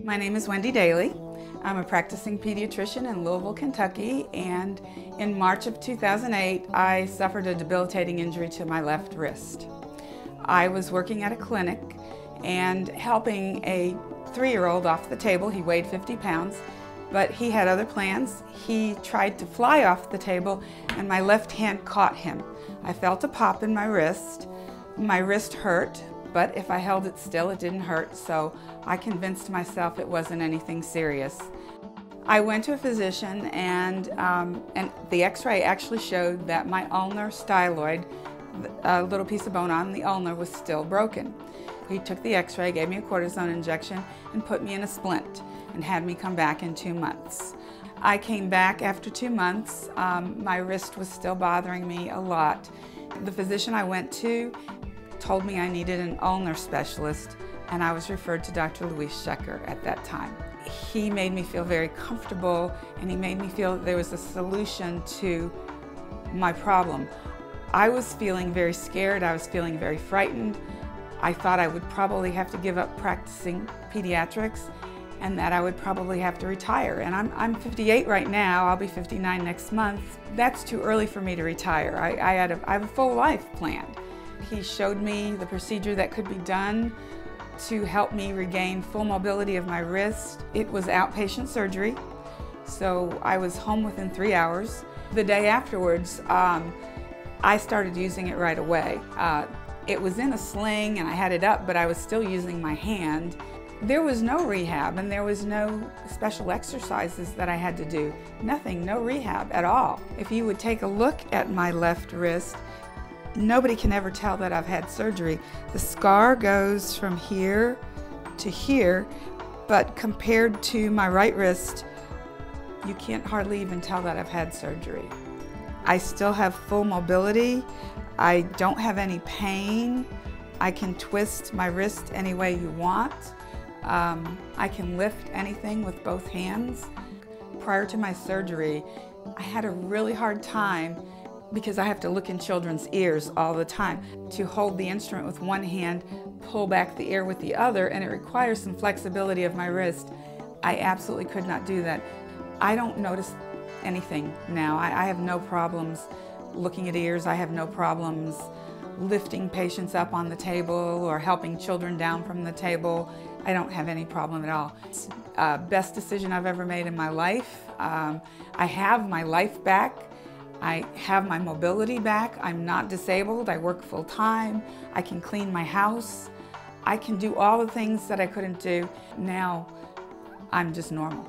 My name is Wendy Daly. I'm a practicing pediatrician in Louisville, Kentucky, and in March of 2008, I suffered a debilitating injury to my left wrist. I was working at a clinic and helping a 3-year-old off the table. He weighed 50 pounds, but he had other plans. He tried to fly off the table, and my left hand caught him. I felt a pop in my wrist. My wrist hurt, but if I held it still, it didn't hurt, so I convinced myself it wasn't anything serious. I went to a physician, and the x-ray actually showed that my ulnar styloid, a little piece of bone on the ulnar, was still broken. He took the x-ray, gave me a cortisone injection, and put me in a splint, and had me come back in 2 months. I came back after 2 months. My wrist was still bothering me a lot. The physician I went to told me I needed an ulnar specialist, and I was referred to Dr. Louise Schecker at that time. He made me feel very comfortable, and he made me feel that there was a solution to my problem. I was feeling very scared. I was feeling very frightened. I thought I would probably have to give up practicing pediatrics and that I would probably have to retire. And I'm 58 right now. I'll be 59 next month. That's too early for me to retire. I have a full life planned. He showed me the procedure that could be done to help me regain full mobility of my wrist. It was outpatient surgery, so I was home within 3 hours. The day afterwards, I started using it right away. It was in a sling and I had it up, but I was still using my hand. There was no rehab, and there was no special exercises that I had to do. Nothing, no rehab at all. If you would take a look at my left wrist, nobody can ever tell that I've had surgery. The scar goes from here to here, but compared to my right wrist, you can't hardly even tell that I've had surgery. I still have full mobility. I don't have any pain. I can twist my wrist any way you want. I can lift anything with both hands. Prior to my surgery, I had a really hard time because I have to look in children's ears all the time. To hold the instrument with one hand, pull back the ear with the other, and it requires some flexibility of my wrist. I absolutely could not do that. I don't notice anything now. I have no problems looking at ears. I have no problems lifting patients up on the table or helping children down from the table. I don't have any problem at all. It's the best decision I've ever made in my life. I have my life back. I have my mobility back. I'm not disabled. I work full time. I can clean my house. I can do all the things that I couldn't do. Now I'm just normal.